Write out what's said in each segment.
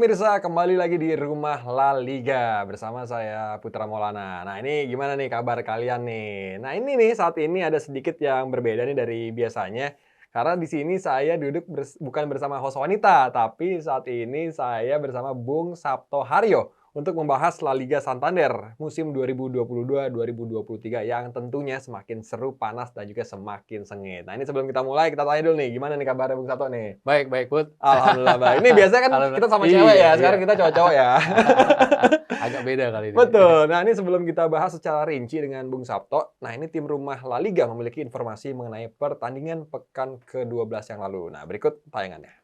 pemirsa, kembali lagi di Rumah La Liga bersama saya Putra Maulana. Nah, ini gimana nih kabar kalian nih? Nah, ini nih saat ini ada sedikit yang berbeda nih dari biasanya. Karena di sini saya duduk bukan bersama host wanita, tapi saat ini saya bersama Bung Sabto Haryo untuk membahas La Liga Santander musim 2022-2023 yang tentunya semakin seru, panas, dan juga semakin sengit. Nah, ini sebelum kita mulai, kita tanya dulu nih, gimana nih kabarnya Bung Sabto nih? Baik baik, Put. Alhamdulillah baik. Ini biasanya kan kita Alhamdulillah. sama cewek Iya ya, iya. sekarang kita cowok-cowok ya. Agak beda kali ini. Betul. Nah, ini sebelum kita bahas secara rinci dengan Bung Sabto, nah ini tim rumah La Liga memiliki informasi mengenai pertandingan pekan ke-12 yang lalu. Nah, berikut tayangannya.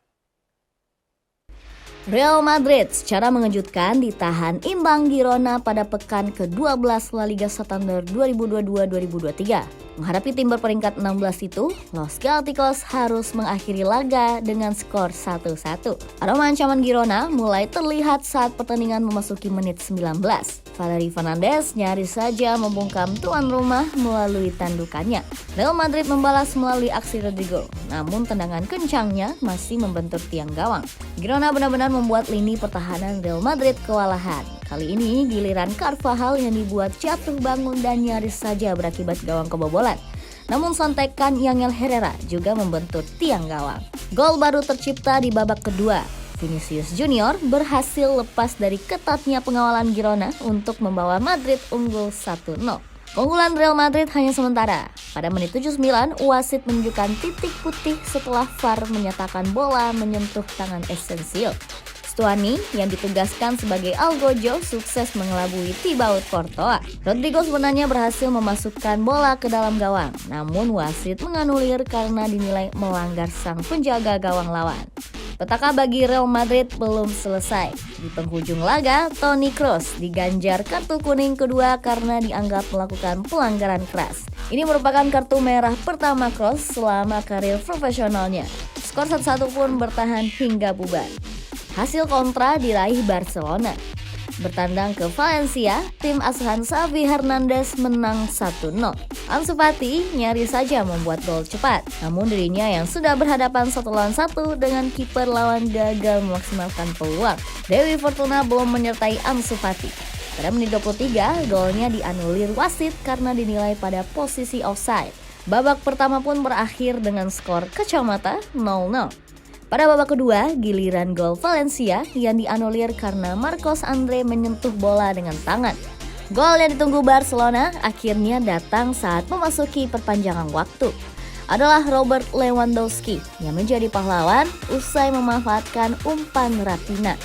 Real Madrid secara mengejutkan ditahan imbang Girona pada pekan ke-12 La Liga Santander 2022-2023. Menghadapi tim berperingkat 16 itu, Los Galacticos harus mengakhiri laga dengan skor 1-1. Aroma ancaman Girona mulai terlihat saat pertandingan memasuki menit 19. Valeri Fernandes nyaris saja membungkam tuan rumah melalui tandukannya. Real Madrid membalas melalui aksi Rodrigo, namun tendangan kencangnya masih membentur tiang gawang. Girona benar-benar membuat lini pertahanan Real Madrid kewalahan. Kali ini giliran Carvajal yang dibuat jatuh bangun dan nyaris saja berakibat gawang kebobolan. Namun sontekan Yangel Herrera juga membentur tiang gawang. Gol baru tercipta di babak kedua. Vinicius Junior berhasil lepas dari ketatnya pengawalan Girona untuk membawa Madrid unggul 1-0. Keunggulan Real Madrid hanya sementara. Pada menit 79, wasit menunjukkan titik putih setelah VAR menyatakan bola menyentuh tangan Asensio. Stuani yang ditugaskan sebagai algojo sukses mengelabui Thibaut Courtois. Rodrigo sebenarnya berhasil memasukkan bola ke dalam gawang, namun wasit menganulir karena dinilai melanggar sang penjaga gawang lawan. Petaka bagi Real Madrid belum selesai. Di penghujung laga, Toni Kroos diganjar kartu kuning kedua karena dianggap melakukan pelanggaran keras. Ini merupakan kartu merah pertama Kroos selama karir profesionalnya. Skor 1-1 pun bertahan hingga bubar. Hasil kontra diraih Barcelona. Bertandang ke Valencia, tim asuhan Xavi Hernandez menang 1-0. Ansu Fati nyaris saja membuat gol cepat, namun dirinya yang sudah berhadapan 1-1 dengan kiper lawan gagal memaksimalkan peluang. Dewi Fortuna belum menyertai Ansu Fati. Pada menit 23, golnya dianulir wasit karena dinilai pada posisi offside. Babak pertama pun berakhir dengan skor kacamata 0-0. Pada babak kedua, giliran gol Valencia yang dianulir karena Marcos Andre menyentuh bola dengan tangan. Gol yang ditunggu Barcelona akhirnya datang saat memasuki perpanjangan waktu. Adalah Robert Lewandowski yang menjadi pahlawan usai memanfaatkan umpan Raphinha.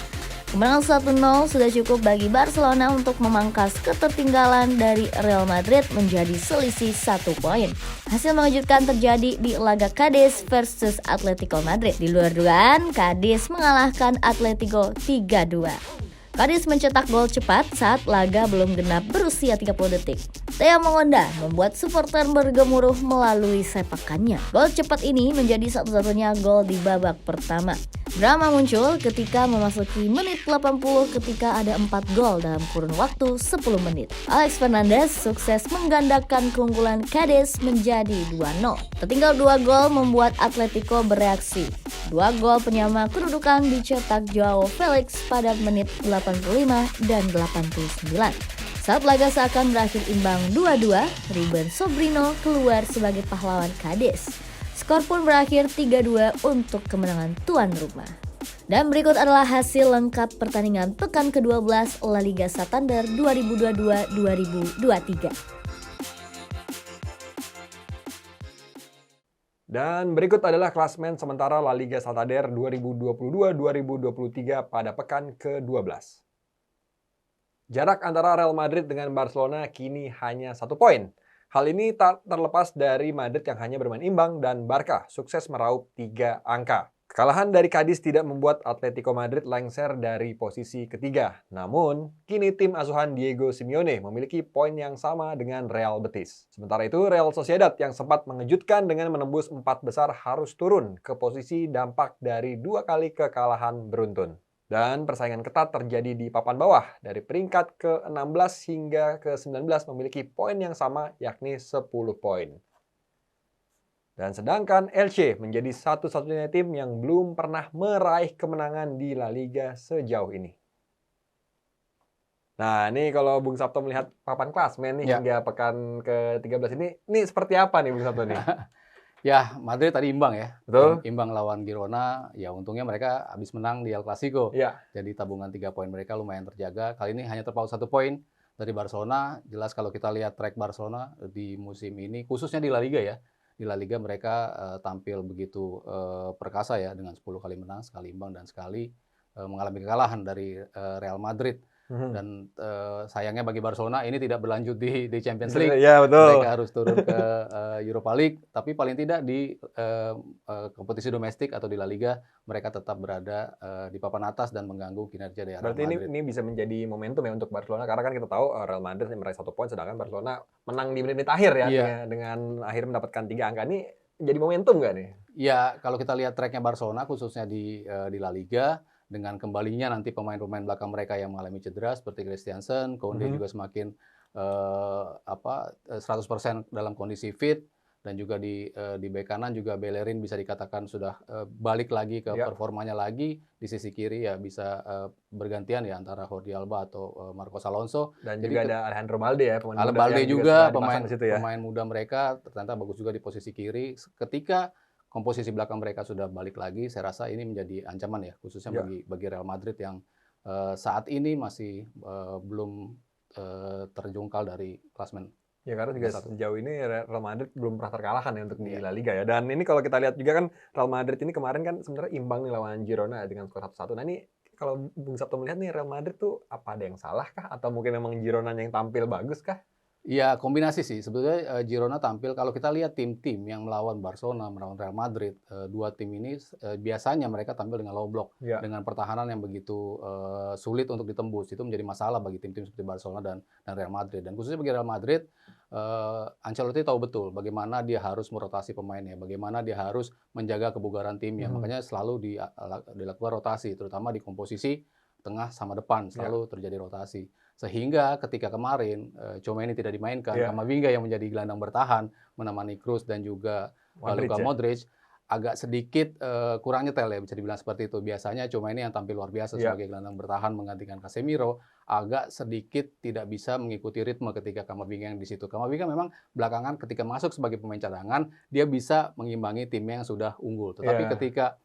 Kemenangan 1-0 sudah cukup bagi Barcelona untuk memangkas ketertinggalan dari Real Madrid menjadi selisih 1 poin. Hasil mengejutkan terjadi di laga Cadiz versus Atletico Madrid. Di luar dugaan, Cadiz mengalahkan Atletico 3-2. Cadiz mencetak gol cepat saat laga belum genap berusia 30 detik. Theo Mongonda membuat supporter bergemuruh melalui sepakannya. Gol cepat ini menjadi satu-satunya gol di babak pertama. Drama muncul ketika memasuki menit 80 ketika ada 4 gol dalam kurun waktu 10 menit. Alex Fernandez sukses menggandakan keunggulan Cadiz menjadi 2-0. Tertinggal 2 gol membuat Atletico bereaksi. 2 gol penyama kedudukan dicetak Joao Felix pada menit 85 dan 89. Saat laga seakan berakhir imbang 2-2, Ruben Sobrino keluar sebagai pahlawan Cadiz. Skor pun berakhir 3-2 untuk kemenangan tuan rumah. Dan berikut adalah hasil lengkap pertandingan pekan ke-12 La Liga Santander 2022-2023. Dan berikut adalah klasemen sementara La Liga Santander 2022-2023 pada pekan ke-12. Jarak antara Real Madrid dengan Barcelona kini hanya 1 poin. Hal ini tak terlepas dari Madrid yang hanya bermain imbang dan Barca sukses meraup 3 angka. Kekalahan dari Cadiz tidak membuat Atletico Madrid lengser dari posisi ketiga. Namun, kini tim asuhan Diego Simeone memiliki poin yang sama dengan Real Betis. Sementara itu, Real Sociedad yang sempat mengejutkan dengan menembus 4 besar harus turun ke posisi dampak dari 2 kali kekalahan beruntun. Dan persaingan ketat terjadi di papan bawah, dari peringkat ke-16 hingga ke-19 memiliki poin yang sama yakni 10 poin. Dan sedangkan Elche menjadi satu-satunya tim yang belum pernah meraih kemenangan di La Liga sejauh ini. Nah, ini kalau Bung Sabto melihat papan klasmen nih hingga pekan ke-13 ini seperti apa nih Bung Sabto nih? Ya, Madrid tadi imbang ya. Betul. Imbang lawan Girona, ya untungnya mereka habis menang di El Clasico. Iya. Jadi tabungan 3 poin mereka lumayan terjaga. Kali ini hanya terpaut 1 poin dari Barcelona. Jelas kalau kita lihat track Barcelona di musim ini, khususnya di La Liga ya. Di La Liga mereka tampil begitu perkasa ya, dengan 10 kali menang, sekali imbang, dan sekali mengalami kekalahan dari Real Madrid. Dan sayangnya bagi Barcelona ini tidak berlanjut di Champions League. Ya, betul. Mereka harus turun ke Europa League, tapi paling tidak di kompetisi domestik atau di La Liga mereka tetap berada di papan atas dan mengganggu kinerja dari Real Madrid. Berarti ini bisa menjadi momentum ya untuk Barcelona, karena kan kita tahu Real Madrid meraih 1 poin, sedangkan Barcelona menang di menit-menit akhir ya, dengan akhirnya mendapatkan 3 angka. Ini jadi momentum nggak nih? Ya, kalau kita lihat tracknya Barcelona khususnya di La Liga, dengan kembalinya nanti pemain-pemain belakang mereka yang mengalami cedera seperti Christensen, Koundé juga semakin 100% dalam kondisi fit, dan juga di bek kanan juga Bellerin bisa dikatakan sudah balik lagi ke performanya lagi. Di sisi kiri ya bisa bergantian ya antara Jordi Alba atau Marcos Alonso. Dan juga ada Alejandro Balde ya, pemain muda Balde yang juga ya. pemain muda mereka ternyata bagus juga di posisi kiri. Ketika komposisi belakang mereka sudah balik lagi, saya rasa ini menjadi ancaman ya, khususnya bagi Real Madrid yang saat ini masih belum terjungkal dari klasmen. Ya, karena juga sejauh ini Real Madrid belum pernah terkalahkan ya untuk di La Liga ya. Dan ini kalau kita lihat juga kan Real Madrid ini kemarin kan sebenarnya imbang nih lawan Girona dengan skor 1-1. Nah, ini kalau Bung Sabto melihat nih Real Madrid tuh apa ada yang salah kah? Atau mungkin memang Girona yang tampil bagus kah? Iya, kombinasi sih. Sebetulnya Girona tampil, kalau kita lihat tim-tim yang melawan Barcelona, melawan Real Madrid, dua tim ini biasanya mereka tampil dengan low block, dengan pertahanan yang begitu sulit untuk ditembus. Itu menjadi masalah bagi tim-tim seperti Barcelona dan Real Madrid. Dan khususnya bagi Real Madrid, Ancelotti tahu betul bagaimana dia harus merotasi pemainnya, bagaimana dia harus menjaga kebugaran timnya. Makanya selalu dilakukan rotasi, terutama di komposisi tengah sama depan, selalu terjadi rotasi. Sehingga ketika kemarin Tchouaméni tidak dimainkan, Camavinga yang menjadi gelandang bertahan menemani Kroos dan juga Luka Modric, agak sedikit kurang nyetel ya, bisa dibilang seperti itu. Biasanya Tchouaméni yang tampil luar biasa sebagai gelandang bertahan menggantikan Casemiro, agak sedikit tidak bisa mengikuti ritme ketika Camavinga yang di situ. Camavinga memang belakangan ketika masuk sebagai pemain cadangan, dia bisa mengimbangi timnya yang sudah unggul. Tetapi ketika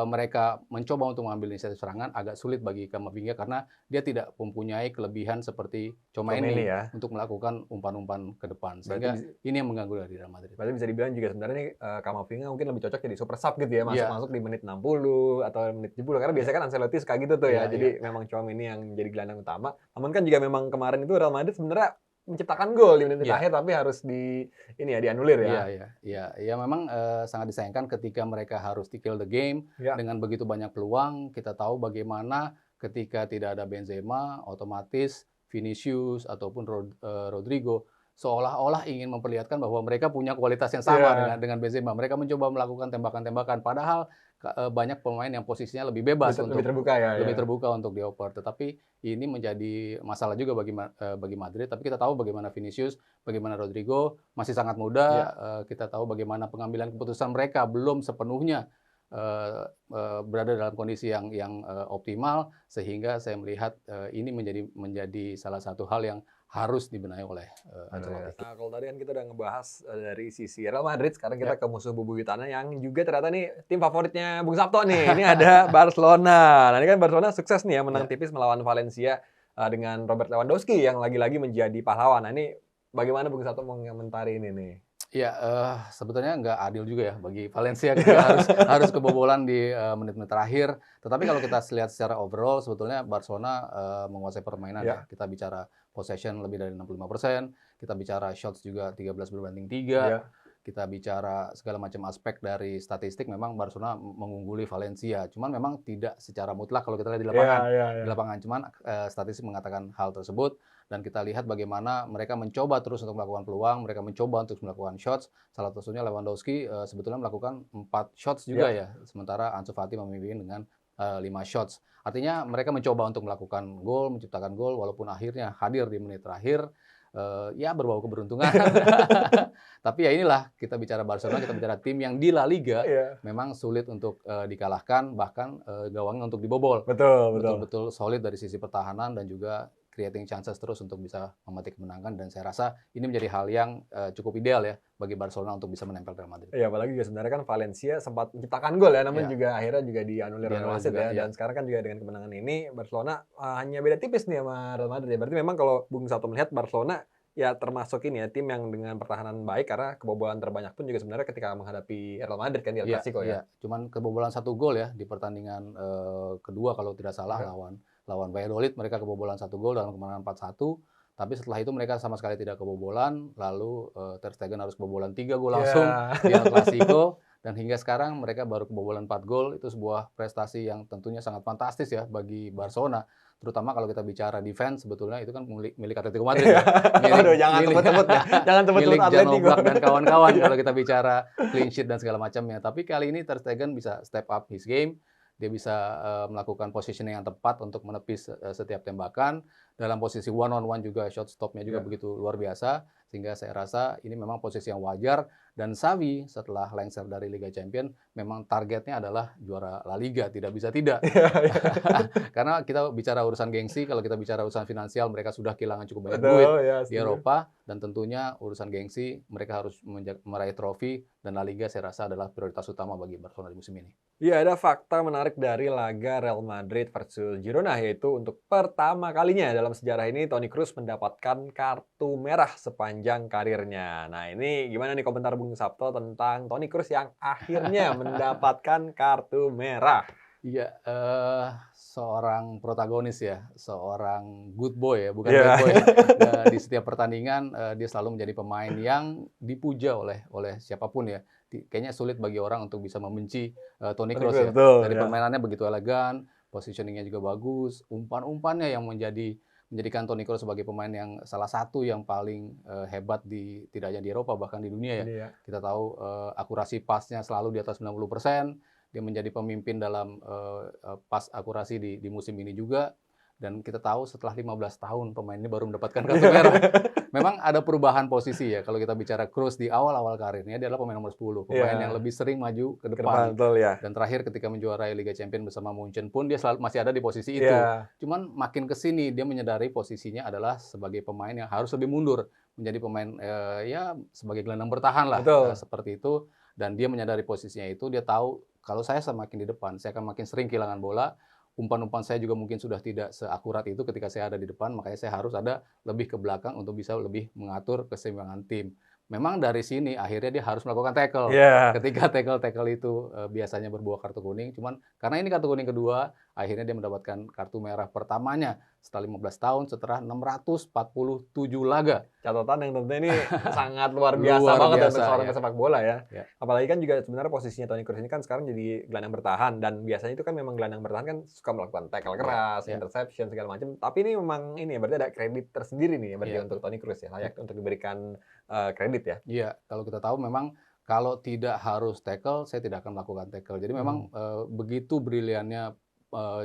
mereka mencoba untuk mengambil inisiatif serangan, agak sulit bagi Camavinga karena dia tidak mempunyai kelebihan seperti Tchouaméni untuk melakukan umpan-umpan ke depan. Sehingga ini yang mengganggu dari Real Madrid. Berarti bisa dibilang juga sebenarnya Camavinga mungkin lebih cocok jadi super sub gitu ya, masuk di menit 60 atau menit 70. Karena biasanya kan Ancelotti suka gitu tuh ya. Jadi memang Tchouaméni yang jadi gelandang utama. Namun kan juga memang kemarin itu Real Madrid sebenarnya menciptakan gol di menit akhir, tapi harus dianulir ya. Iya, memang sangat disayangkan ketika mereka harus kill the game dengan begitu banyak peluang. Kita tahu bagaimana ketika tidak ada Benzema, otomatis Vinicius ataupun Rodrigo seolah-olah ingin memperlihatkan bahwa mereka punya kualitas yang sama dengan Benzema. Mereka mencoba melakukan tembakan-tembakan, padahal banyak pemain yang posisinya lebih bebas, lebih terbuka untuk dioper. Tetapi ini menjadi masalah juga bagi Madrid. Tapi kita tahu bagaimana Vinicius, bagaimana Rodrigo masih sangat muda. Kita tahu bagaimana pengambilan keputusan mereka belum sepenuhnya berada dalam kondisi yang optimal, sehingga saya melihat ini menjadi salah satu hal yang harus dibenahi oleh Ancelotti. Nah, kalau tadi kan kita udah ngebahas dari sisi Real Madrid, sekarang kita ke musuh bebuyutannya yang juga ternyata nih tim favoritnya Bung Sabto nih. Ini ada Barcelona. Nah, ini kan Barcelona sukses nih ya menang tipis melawan Valencia dengan Robert Lewandowski yang lagi-lagi menjadi pahlawan. Nah, ini bagaimana Bung Sabto mengomentari ini nih? Ya, sebetulnya nggak adil juga ya bagi Valencia ketika harus kebobolan di menit-menit terakhir. Tetapi kalau kita lihat secara overall, sebetulnya Barcelona menguasai permainan ya. Kita bicara possession lebih dari 65%, kita bicara shots juga 13/3, kita bicara segala macam aspek dari statistik, memang Barcelona mengungguli Valencia. Cuman memang tidak secara mutlak kalau kita lihat di lapangan. Di lapangan, cuman statistik mengatakan hal tersebut. Dan kita lihat bagaimana mereka mencoba terus untuk melakukan peluang, mereka mencoba untuk melakukan shots. Salah satunya Lewandowski sebetulnya melakukan 4 shots juga ya. Sementara Ansu Fati memimpin dengan 5 shots. Artinya mereka mencoba untuk melakukan gol, menciptakan gol, walaupun akhirnya hadir di menit terakhir. ya berbau keberuntungan. Tapi ya inilah, kita bicara Barcelona, kita bicara tim yang di La Liga memang sulit untuk dikalahkan, bahkan gawangnya untuk dibobol. Betul-betul solid dari sisi pertahanan dan juga creating chances terus untuk bisa memetik kemenangan, dan saya rasa ini menjadi hal yang cukup ideal ya bagi Barcelona untuk bisa menempel Real Madrid. Iya, apalagi juga sebenarnya kan Valencia sempat menciptakan gol ya, namun juga akhirnya juga dianulir oleh wasit ya. Dan sekarang kan juga dengan kemenangan ini Barcelona hanya beda tipis nih sama Real Madrid ya. Berarti memang kalau Bung Sabto melihat Barcelona ya termasuk ini ya tim yang dengan pertahanan baik, karena kebobolan terbanyak pun juga sebenarnya ketika menghadapi Real Madrid kan di El Clasico ya. Cuman kebobolan 1 gol ya di pertandingan kedua kalau tidak salah lawan Valladolid, mereka kebobolan 1 gol dalam kemenangan 4-1. Tapi setelah itu mereka sama sekali tidak kebobolan, lalu Ter Stegen harus kebobolan 3 gol langsung di El Clasico, dan hingga sekarang mereka baru kebobolan 4 gol. Itu sebuah prestasi yang tentunya sangat fantastis ya bagi Barcelona, terutama kalau kita bicara defense. Sebetulnya itu kan milik Atletico Madrid ya. Jangan sebut-sebut ya. Jangan sebut-sebut milik Jan Atletico Oblak dan kawan-kawan kalau kita bicara clean sheet dan segala macamnya. Tapi kali ini Ter Stegen bisa step up his game. Dia bisa melakukan positioning yang tepat untuk menepis setiap tembakan. Dalam posisi one on one juga shot stopnya juga begitu luar biasa. Sehingga saya rasa ini memang posisi yang wajar. Dan Xavi setelah lengser dari Liga Champions memang targetnya adalah juara La Liga, tidak bisa tidak. Karena kita bicara urusan gengsi, kalau kita bicara urusan finansial, mereka sudah kehilangan cukup banyak duit di Eropa, dan tentunya urusan gengsi mereka harus meraih trofi, dan La Liga saya rasa adalah prioritas utama bagi Barcelona di musim ini. Iya, ada fakta menarik dari laga Real Madrid versus Girona, yaitu untuk pertama kalinya dalam sejarah ini Toni Kroos mendapatkan kartu merah sepanjang karirnya. Nah, ini gimana nih komentar Bung Sabto tentang Toni Kroos yang akhirnya mendapatkan kartu merah? Iya, seorang protagonis ya, seorang good boy ya, bukan bad boy. Di setiap pertandingan dia selalu menjadi pemain yang dipuja oleh siapapun ya. Kayaknya sulit bagi orang untuk bisa membenci Toni Kroos ya. Dari permainannya begitu elegan, positioningnya juga bagus, umpan-umpannya yang menjadikan Toni Kroos sebagai pemain yang salah satu yang paling hebat tidak hanya di Eropa, bahkan di dunia ya. Kita tahu akurasi pasnya selalu di atas 90%. Dia menjadi pemimpin dalam pas akurasi di musim ini juga. Dan kita tahu setelah 15 tahun pemain ini baru mendapatkan kartu merah. Memang ada perubahan posisi ya. Kalau kita bicara Kroos di awal-awal karirnya, dia adalah pemain nomor 10. Pemain yang lebih sering maju ke depan. Dan terakhir ketika menjuarai Liga Champions bersama Munchen pun dia masih ada di posisi itu. Cuman makin ke sini dia menyadari posisinya adalah sebagai pemain yang harus lebih mundur. Menjadi pemain ya sebagai gelandang bertahan lah. Seperti itu. Dan dia menyadari posisinya itu. Dia tahu kalau saya semakin di depan, saya akan makin sering kehilangan bola. Umpan-umpan saya juga mungkin sudah tidak seakurat itu ketika saya ada di depan, makanya saya harus ada lebih ke belakang untuk bisa lebih mengatur keseimbangan tim. Memang dari sini akhirnya dia harus melakukan tackle. Ketika tackle itu biasanya berbuah kartu kuning, cuman karena ini kartu kuning kedua, akhirnya dia mendapatkan kartu merah pertamanya setelah 15 tahun setelah 647 laga. Catatan yang tentunya ini sangat luar biasa banget untuk seorang pesepak bola ya. Apalagi kan juga sebenarnya posisinya Toni Kroos ini kan sekarang jadi gelandang bertahan, dan biasanya itu kan memang gelandang bertahan kan suka melakukan tackle keras, interception segala macam. Tapi ini memang ini berarti ada kredit tersendiri nih berarti untuk Toni Kroos ya, layak untuk diberikan kredit ya. Iya, kalau kita tahu memang kalau tidak harus tackle, saya tidak akan melakukan tackle. Jadi memang begitu briliannya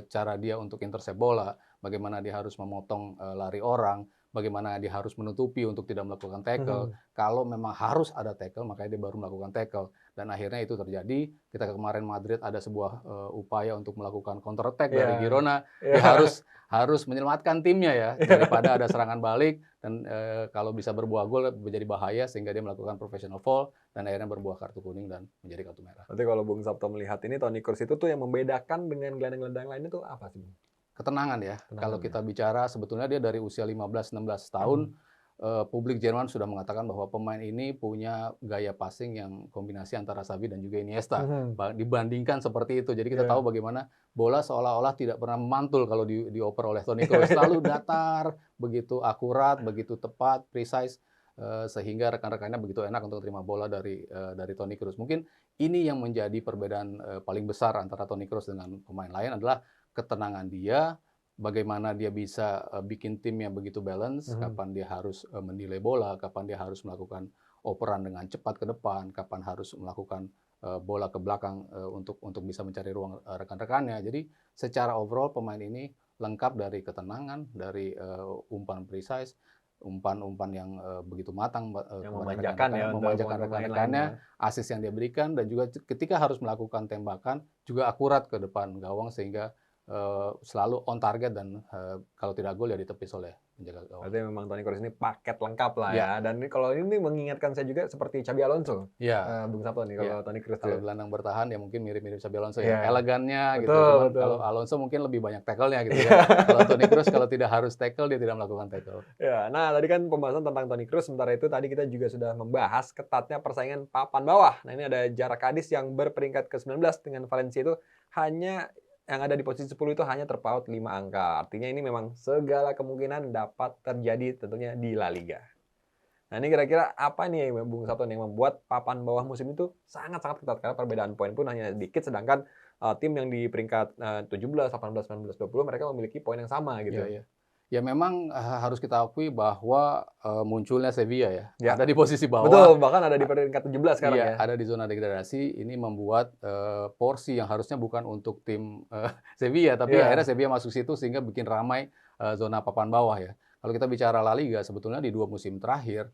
cara dia untuk intercept bola, bagaimana dia harus memotong lari orang, bagaimana dia harus menutupi untuk tidak melakukan tackle. Kalau memang harus ada tackle, makanya dia baru melakukan tackle. Dan akhirnya itu terjadi. Kita kemarin Madrid ada sebuah upaya untuk melakukan counter attack dari Girona. Dia harus menyelamatkan timnya ya, daripada ada serangan balik. Dan kalau bisa berbuah gol menjadi bahaya, sehingga dia melakukan professional foul dan akhirnya berbuah kartu kuning dan menjadi kartu merah. Berarti kalau Bung Sabto melihat ini, Toni Kroos itu tuh yang membedakan dengan gelandang-gelandang lain itu apa sih? Ketenangan ya. Kalau kita bicara sebetulnya dia dari usia 15-16 tahun, publik Jerman sudah mengatakan bahwa pemain ini punya gaya passing yang kombinasi antara Xavi dan juga Iniesta. Dibandingkan seperti itu. Jadi kita tahu bagaimana bola seolah-olah tidak pernah memantul kalau dioper oleh Toni Kroos. Selalu datar, begitu akurat, begitu tepat, precise, sehingga rekan-rekannya begitu enak untuk terima bola dari Toni Kroos. Mungkin ini yang menjadi perbedaan paling besar antara Toni Kroos dengan pemain lain adalah ketenangan dia, bagaimana dia bisa bikin timnya begitu balance, kapan dia harus mendelay bola, kapan dia harus melakukan operan dengan cepat ke depan, kapan harus melakukan bola ke belakang untuk bisa mencari ruang rekan-rekannya. Jadi secara overall pemain ini lengkap dari ketenangan, dari umpan precise, umpan-umpan yang begitu matang Yang kepada memanjakan ya untuk memanjakan pemain-pemain rekan-rekannya, lainnya. assist yang dia berikan dan juga ketika harus melakukan tembakan juga akurat ke depan gawang sehingga selalu on target dan kalau tidak gol ya ditepis oleh penjaga gawang. Berarti memang Toni Kroos ini paket lengkap lah Ya. ya. Dan ini kalau ini mengingatkan saya juga seperti Xabi Alonso. Ya. Bung Sabto nih kalau Toni Kroos Kalau tuh. gelandang bertahan ya mungkin mirip-mirip Xabi Alonso Iya. ya, elegannya gitu. Betul, Cuman betul. kalau Alonso mungkin lebih banyak tackle-nya gitu ya. Kalau Toni Kroos kalau tidak harus tackle dia tidak melakukan tackle. Ya, nah tadi kan pembahasan tentang Toni Kroos. Sementara itu tadi kita juga sudah membahas ketatnya persaingan papan bawah. Nah ini ada jarak Cadiz yang berperingkat ke-19 dengan Valencia itu hanya yang ada di posisi 10 itu hanya terpaut 5 angka. Artinya ini memang segala kemungkinan dapat terjadi tentunya di La Liga. Nah ini kira-kira apa nih Bung Sabto yang membuat papan bawah musim itu sangat-sangat ketat karena perbedaan poin pun hanya sedikit, sedangkan tim yang di peringkat 17, 18, 19, 20 mereka memiliki poin yang sama gitu. Iya, iya. Ya memang harus kita akui bahwa munculnya Sevilla ya, Ya. ada di posisi bawah. Betul, bahkan ada di peringkat 17 sekarang Iya, ya. ada di zona degradasi. Ini membuat porsi yang harusnya bukan untuk tim Sevilla, tapi Iya. akhirnya Sevilla masuk situ sehingga bikin ramai zona papan bawah ya. Kalau kita bicara La Liga, sebetulnya di 2 musim terakhir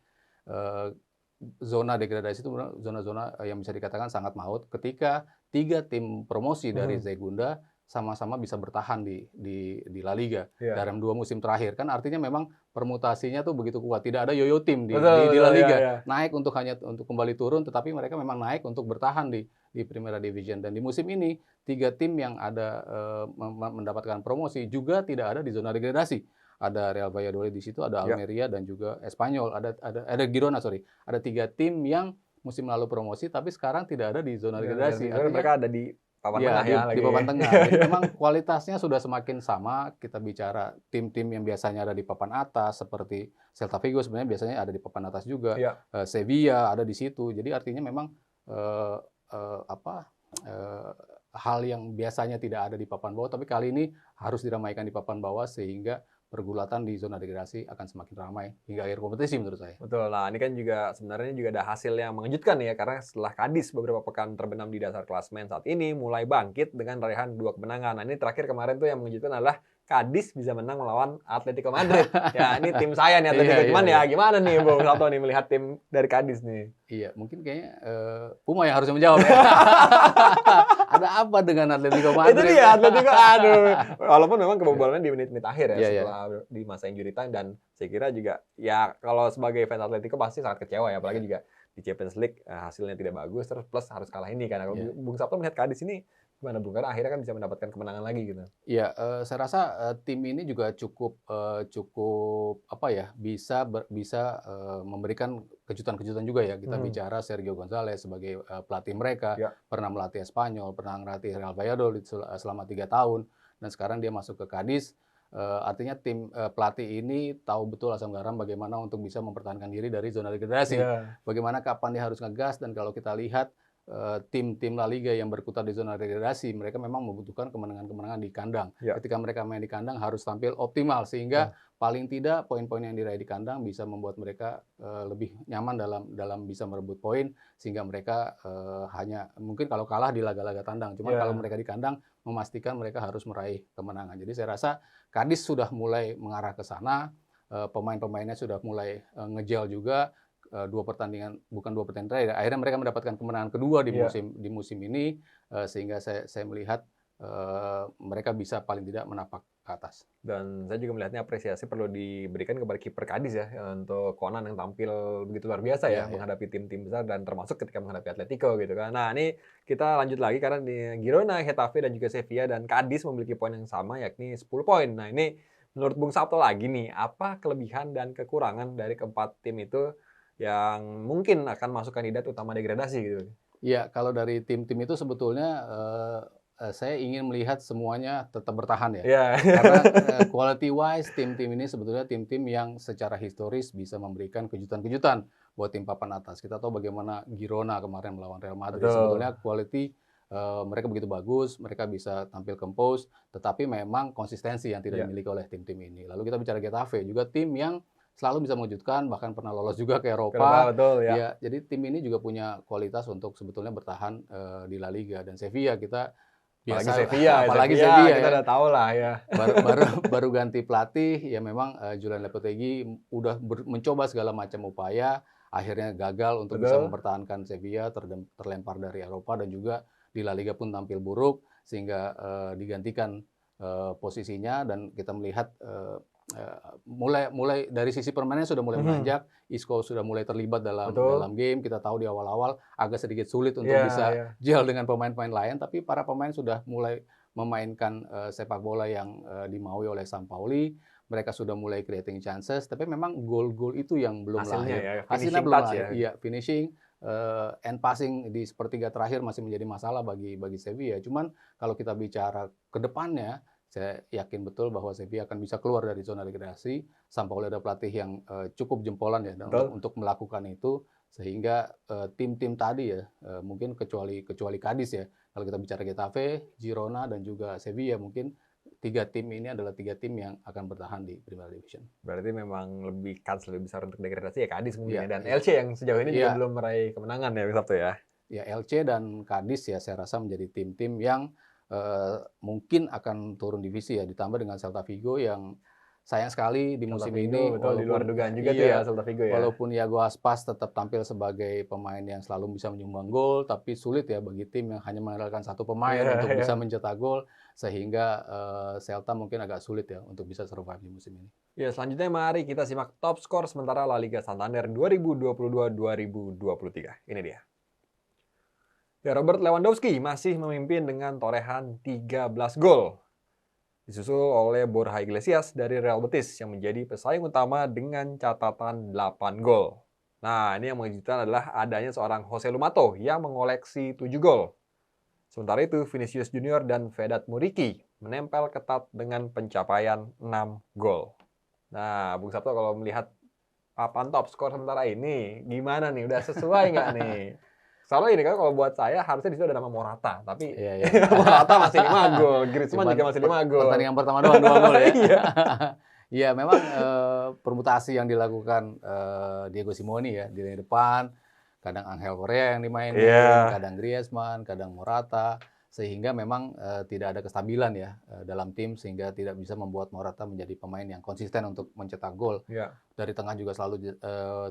zona degradasi itu zona-zona yang bisa dikatakan sangat maut ketika 3 tim promosi dari Segunda sama-sama bisa bertahan di La Liga dalam 2 musim terakhir. Kan artinya memang permutasinya tuh begitu kuat. Tidak ada yo-yo tim di La Liga. Iya. Naik hanya untuk kembali turun, tetapi mereka memang naik untuk bertahan di Primera Division. Dan di musim ini 3 tim yang ada mendapatkan promosi juga tidak ada di zona degradasi. Ada Real Valladolid di situ, ada Almeria dan juga Espanyol. Ada Girona, sorry. Ada 3 tim yang musim lalu promosi, tapi sekarang tidak ada di zona degradasi. Artinya mereka ada di papan tengah ya, di papan tengah. Jadi memang kualitasnya sudah semakin sama. Kita bicara tim-tim yang biasanya ada di papan atas seperti Celta Vigo sebenarnya biasanya ada di papan atas juga. Sevilla ada di situ. Jadi artinya memang hal yang biasanya tidak ada di papan bawah, tapi kali ini harus diramaikan di papan bawah sehingga pergulatan di zona degradasi akan semakin ramai hingga akhir kompetisi menurut saya. Betul. Nah, ini kan juga sebenarnya juga ada hasil yang mengejutkan ya, karena setelah Cadiz beberapa pekan terbenam di dasar klasemen saat ini mulai bangkit dengan raihan 2 kemenangan. Nah, ini terakhir kemarin tuh yang mengejutkan adalah Cadiz bisa menang melawan Atletico Madrid. Ya, ini tim saya nih Atletico. Cuman ya gimana nih Bung Sabto nih melihat tim dari Cadiz nih? Iya, mungkin kayaknya Puma yang harusnya menjawab ya. Ada apa dengan Atletico Madrid? Itu dia Atletico, aduh. Walaupun memang kebobolannya di menit-menit akhir ya, setelah di masa injury time, dan saya kira juga ya kalau sebagai fans Atletico pasti sangat kecewa ya, apalagi juga di Champions League hasilnya tidak bagus, terus plus harus kalah ini kan. Kalau Bung Sabto melihat Cadiz ini gimana Bung? Karena akhirnya kan bisa mendapatkan kemenangan lagi gitu. Iya, saya rasa tim ini juga cukup bisa memberikan kejutan-kejutan juga ya. Kita bicara Sergio González sebagai pelatih mereka, pernah melatih Espanyol, pernah melatih Real Valladolid selama 3 tahun, dan sekarang dia masuk ke Cadiz. Artinya tim pelatih ini tahu betul asam garam bagaimana untuk bisa mempertahankan diri dari zona degradasi. Bagaimana kapan dia harus ngegas, dan kalau kita lihat tim-tim La Liga yang berkutat di zona degradasi, mereka memang membutuhkan kemenangan-kemenangan di kandang. Ketika mereka main di kandang harus tampil optimal sehingga paling tidak poin-poin yang diraih di kandang bisa membuat mereka lebih nyaman dalam bisa merebut poin, sehingga mereka hanya mungkin kalau kalah di laga-laga tandang, cuman kalau mereka di kandang memastikan mereka harus meraih kemenangan. Jadi saya rasa Cadiz sudah mulai mengarah ke sana, pemain-pemainnya sudah mulai ngejel juga. 2 pertandingan terakhir, akhirnya mereka mendapatkan kemenangan kedua di musim ini, sehingga saya melihat mereka bisa paling tidak menapak ke atas. Dan saya juga melihatnya apresiasi perlu diberikan kepada kiper Cadiz ya, untuk Konan yang tampil begitu luar biasa ya, menghadapi tim-tim besar dan termasuk ketika menghadapi Atletico gitu kan. Nah, ini kita lanjut lagi karena di Girona, Getafe dan juga Sevilla dan Cadiz memiliki poin yang sama yakni 10 poin. Nah, ini menurut Bung Sabto lagi nih, apa kelebihan dan kekurangan dari keempat tim itu yang mungkin akan masuk kandidat utama degradasi gitu? Iya, kalau dari tim-tim itu sebetulnya saya ingin melihat semuanya tetap bertahan ya. Karena quality wise tim-tim ini sebetulnya tim-tim yang secara historis bisa memberikan kejutan-kejutan buat tim papan atas. Kita tahu bagaimana Girona kemarin melawan Real Madrid. Sebetulnya quality mereka begitu bagus, mereka bisa tampil compose, tetapi memang konsistensi yang tidak dimiliki oleh tim-tim ini. Lalu kita bicara Getafe, juga tim yang selalu bisa mengejutkan, bahkan pernah lolos juga ke Eropa. Ya, jadi tim ini juga punya kualitas untuk sebetulnya bertahan di La Liga. Dan Sevilla kita Apalagi Biasa, Sevilla, apalagi Sevilla Sevilla kita ya. udah tahu lah ya. Baru ganti pelatih, ya memang Julian Lopetegui udah mencoba segala macam upaya, akhirnya gagal untuk bisa Betul. mempertahankan Sevilla, terlempar dari Eropa dan juga di La Liga pun tampil buruk sehingga digantikan posisinya dan kita melihat mulai dari sisi permainan sudah mulai menanjak, Isco sudah mulai terlibat dalam Betul. game. Kita tahu di awal-awal agak sedikit sulit untuk Iya, bisa iya. gel dengan pemain-pemain lain, tapi para pemain sudah mulai memainkan sepak bola yang dimaui oleh Sampaoli. Mereka sudah mulai creating chances, tapi memang gol-gol itu yang belum Hasilnya lahir. ya, Hasilnya finishing belum touch lahir. ya. Iya, finishing and passing di sepertiga terakhir masih menjadi masalah bagi Sevilla. Cuman kalau kita bicara ke depannya, saya yakin betul bahwa Sevilla akan bisa keluar dari zona degradasi. Sampaoli ada pelatih yang cukup jempolan ya Betul. untuk melakukan itu, sehingga tim-tim tadi ya mungkin kecuali Cadiz ya. Kalau kita bicara Getafe, Girona dan juga Sevilla, mungkin tiga tim ini adalah tiga tim yang akan bertahan di Primera Division. Berarti memang lebih besar untuk degradasi ya Cadiz mungkin Iya, ya. Dan iya. LC yang sejauh ini juga Iya. belum meraih kemenangan ya Sabtu ya. Ya, LC dan Cadiz ya saya rasa menjadi tim-tim yang mungkin akan turun divisi ya, ditambah dengan Celta Vigo yang sayang sekali di Celta musim Vigo, ini betul, di luar dugaan juga tuh iya, ya Celta Vigo ya. walaupun Iago Aspas tetap tampil sebagai pemain yang selalu bisa menyumbang gol, tapi sulit ya bagi tim yang hanya mengandalkan satu pemain Iya, untuk iya. bisa mencetak gol, sehingga Celta mungkin agak sulit ya untuk bisa survive di musim ini. Ya, selanjutnya mari kita simak top skor sementara La Liga Santander 2022-2023. Ini dia. Ya, Robert Lewandowski masih memimpin dengan torehan 13 gol. Disusul oleh Borja Iglesias dari Real Betis yang menjadi pesaing utama dengan catatan 8 gol. Nah, ini yang mengejutkan adalah adanya seorang Jose Lumato yang mengoleksi 7 gol. Sementara itu, Vinicius Junior dan Vedat Muriqi menempel ketat dengan pencapaian 6 gol. Nah, Bung Sabto kalau melihat papan top skor sementara ini, gimana nih? Udah sesuai nggak nih? Soalnya ini kan kalau buat saya harusnya di situ ada nama Morata, tapi Iya. Morata masih 5 gol, Griezmann juga masih 5 gol. Pertandingan pertama doang 2 gol ya. Iya. Iya, memang permutasi yang dilakukan Diego Simeone ya di lini depan, kadang Angel Correa yang dimainin, kadang Griezmann, kadang Morata, sehingga memang tidak ada kestabilan ya dalam tim, sehingga tidak bisa membuat Morata menjadi pemain yang konsisten untuk mencetak gol. Iya. Dari tengah juga selalu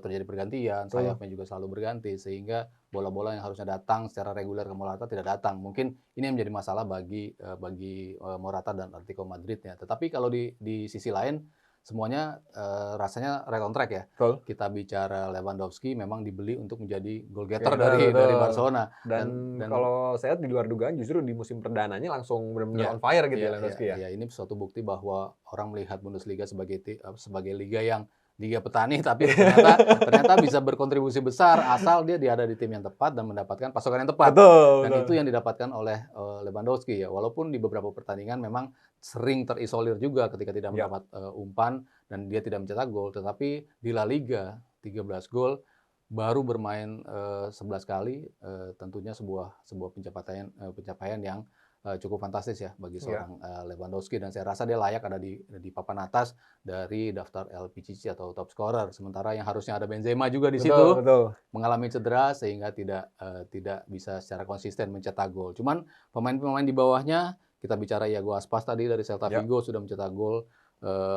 terjadi pergantian, sayapnya juga selalu berganti, sehingga bola-bola yang harusnya datang secara reguler ke Morata tidak datang. Mungkin ini yang menjadi masalah bagi Morata dan Atletico Madrid ya. Tetapi kalau di sisi lain semuanya rasanya right on track ya. Betul. Kita bicara Lewandowski memang dibeli untuk menjadi goal getter Betul, dari betul. Barcelona. Dan kalau saya lihat di luar dugaan justru di musim perdananya langsung benar-benar on fire gitu ya Lewandowski ya. Iya, ini suatu bukti bahwa orang melihat Bundesliga sebagai liga yang liga petani, tapi ternyata bisa berkontribusi besar asal dia ada di tim yang tepat dan mendapatkan pasokan yang tepat. Betul. Dan itu yang didapatkan oleh Lewandowski ya. Walaupun di beberapa pertandingan memang sering terisolir juga ketika tidak mendapat umpan dan dia tidak mencetak gol, tetapi di La Liga 13 gol, baru bermain 11 kali, tentunya sebuah pencapaian yang cukup fantastis ya bagi seorang Lewandowski, dan saya rasa dia layak ada di papan atas dari daftar LPCC atau top scorer. Sementara yang harusnya ada Benzema juga di situ mengalami cedera sehingga tidak bisa secara konsisten mencetak gol. Cuman pemain-pemain di bawahnya, kita bicara Iago Aspas tadi dari Celta Vigo sudah mencetak gol,